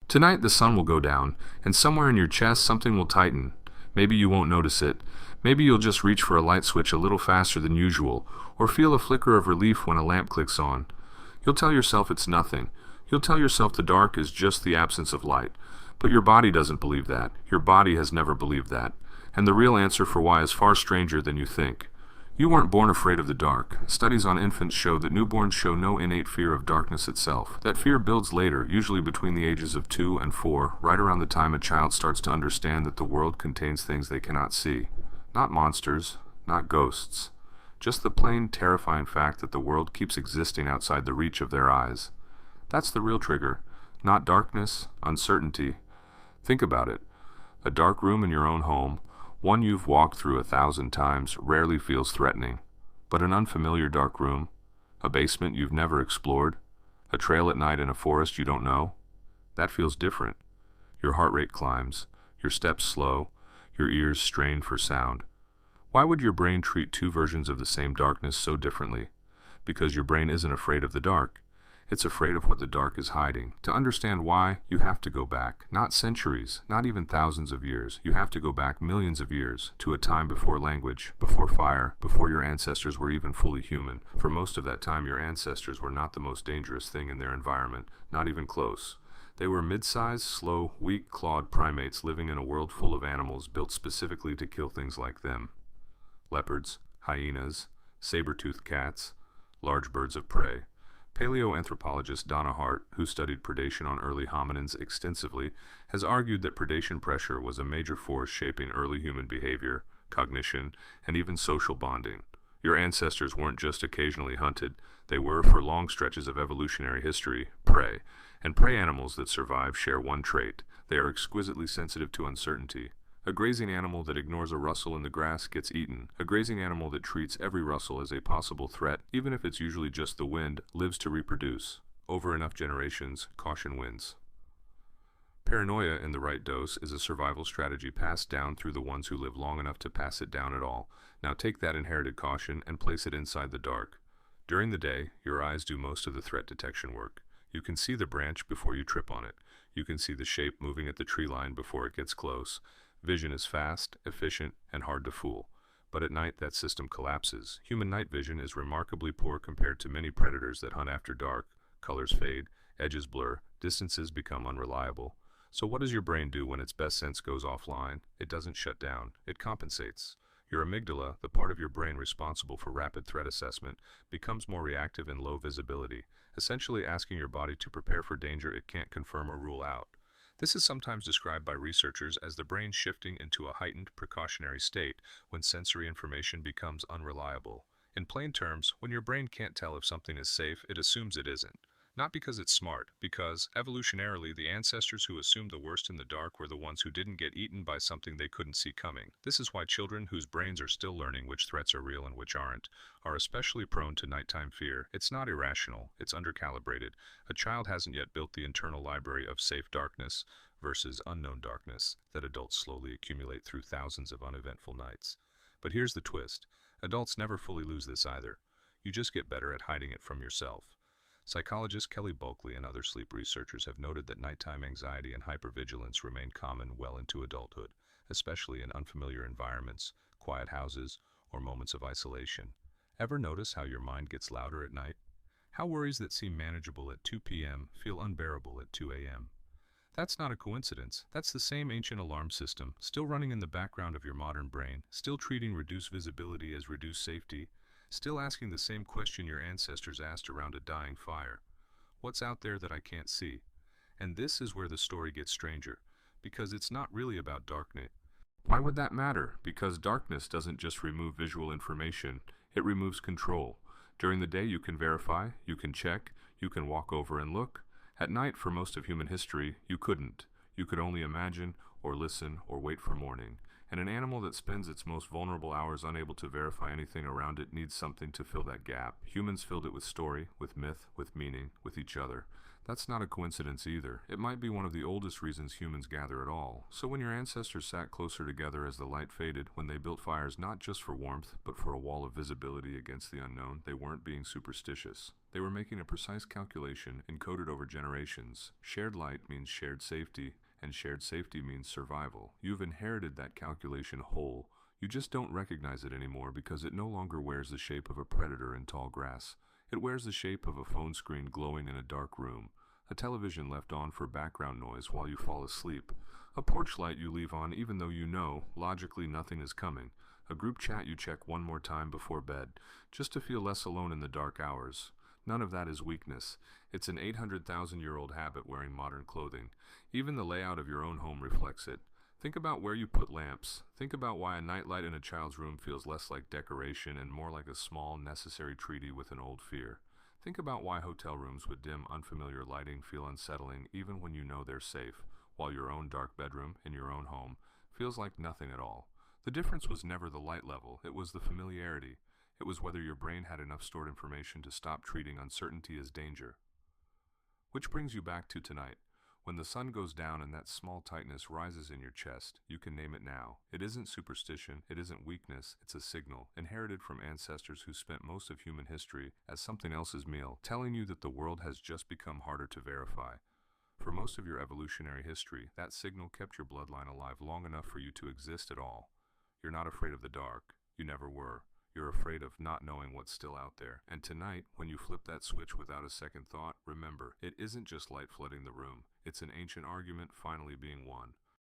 Tonight the sun will go down, and somewhere in your chest something will tighten. Maybe you won't notice it. Maybe you'll just reach for a light switch a little faster than usual, or feel a flicker of relief when a lamp clicks on. You'll tell yourself it's nothing. You'll tell yourself the dark is just the absence of light. But your body doesn't believe that. Your body has never believed that. And the real answer for why is far stranger than you think. You weren't born afraid of the dark. Studies on infants show that newborns show no innate fear of darkness itself. That fear builds later, usually between the ages of 2 and 4, right around the time a child starts to understand that the world contains things they cannot see. Not monsters, not ghosts. Just the plain, terrifying fact that the world keeps existing outside the reach of their eyes. That's the real trigger. Not darkness, uncertainty. Think about it. A dark room in your own home, one you've walked through 1,000 times, rarely feels threatening. But an unfamiliar dark room, a basement you've never explored, a trail at night in a forest you don't know, that feels different. Your heart rate climbs, your steps slow, your ears strain for sound. Why would your brain treat two versions of the same darkness so differently? Because your brain isn't afraid of the dark. It's afraid of what the dark is hiding. To understand why, you have to go back, not centuries, not even thousands of years. You have to go back millions of years, to a time before language, before fire, before your ancestors were even fully human. For most of that time, your ancestors were not the most dangerous thing in their environment, not even close. They were mid-sized, slow, weak-clawed primates living in a world full of animals built specifically to kill things like them. Leopards, hyenas, saber-toothed cats, large birds of prey. Paleoanthropologist Donna Hart, who studied predation on early hominins extensively, has argued that predation pressure was a major force shaping early human behavior, cognition, and even social bonding. Your ancestors weren't just occasionally hunted, they were, for long stretches of evolutionary history, prey. And prey animals that survive share one trait: they are exquisitely sensitive to uncertainty. A grazing animal that ignores a rustle in the grass gets eaten. A grazing animal that treats every rustle as a possible threat, even if it's usually just the wind, lives to reproduce. Over enough generations, caution wins. Paranoia in the right dose is a survival strategy passed down through the ones who live long enough to pass it down at all. Now take that inherited caution and place it inside the dark. During the day, your eyes do most of the threat detection work. You can see the branch before you trip on it. You can see the shape moving at the tree line before it gets close. Vision is fast, efficient, and hard to fool. But at night, that system collapses. Human night vision is remarkably poor compared to many predators that hunt after dark. Colors fade, edges blur, distances become unreliable. So what does your brain do when its best sense goes offline? It doesn't shut down. It compensates. Your amygdala, the part of your brain responsible for rapid threat assessment, becomes more reactive in low visibility, essentially asking your body to prepare for danger it can't confirm or rule out. This is sometimes described by researchers as the brain shifting into a heightened precautionary state when sensory information becomes unreliable. In plain terms, when your brain can't tell if something is safe, it assumes it isn't. Not because it's smart, because, evolutionarily, the ancestors who assumed the worst in the dark were the ones who didn't get eaten by something they couldn't see coming. This is why children whose brains are still learning which threats are real and which aren't, are especially prone to nighttime fear. It's not irrational, it's undercalibrated. A child hasn't yet built the internal library of safe darkness versus unknown darkness that adults slowly accumulate through thousands of uneventful nights. But here's the twist. Adults never fully lose this either. You just get better at hiding it from yourself. Psychologist Kelly Bulkley and other sleep researchers have noted that nighttime anxiety and hypervigilance remain common well into adulthood, especially in unfamiliar environments, quiet houses, or moments of isolation. Ever notice how your mind gets louder at night? How worries that seem manageable at 2 p.m. feel unbearable at 2 a.m.? That's not a coincidence. That's the same ancient alarm system, still running in the background of your modern brain, still treating reduced visibility as reduced safety, still asking the same question your ancestors asked around a dying fire. What's out there that I can't see? And this is where the story gets stranger, because it's not really about darkness. Why would that matter? Because darkness doesn't just remove visual information, it removes control. During the day you can verify, you can check, you can walk over and look. At night, for most of human history, you couldn't. You could only imagine, or listen, or wait for morning. And an animal that spends its most vulnerable hours unable to verify anything around it needs something to fill that gap. Humans filled it with story, with myth, with meaning, with each other. That's not a coincidence either. It might be one of the oldest reasons humans gather at all. So when your ancestors sat closer together as the light faded, when they built fires not just for warmth, but for a wall of visibility against the unknown, they weren't being superstitious. They were making a precise calculation encoded over generations. Shared light means shared safety, and shared safety means survival. You've inherited that calculation whole. You just don't recognize it anymore because it no longer wears the shape of a predator in tall grass. It wears the shape of a phone screen glowing in a dark room, a television left on for background noise while you fall asleep, a porch light you leave on even though you know, logically, nothing is coming, a group chat you check one more time before bed, just to feel less alone in the dark hours. None of that is weakness. It's an 800,000-year-old habit wearing modern clothing. Even the layout of your own home reflects it. Think about where you put lamps. Think about why a nightlight in a child's room feels less like decoration and more like a small, necessary treaty with an old fear. Think about why hotel rooms with dim, unfamiliar lighting feel unsettling even when you know they're safe, while your own dark bedroom in your own home feels like nothing at all. The difference was never the light level, it was the familiarity. It was whether your brain had enough stored information to stop treating uncertainty as danger. Which brings you back to tonight. When the sun goes down and that small tightness rises in your chest, you can name it now. It isn't superstition, it isn't weakness, it's a signal, inherited from ancestors who spent most of human history as something else's meal, telling you that the world has just become harder to verify. For most of your evolutionary history, that signal kept your bloodline alive long enough for you to exist at all. You're not afraid of the dark. You never were. You're afraid of not knowing what's still out there. And tonight, when you flip that switch without a second thought, remember, it isn't just light flooding the room. It's an ancient argument finally being won.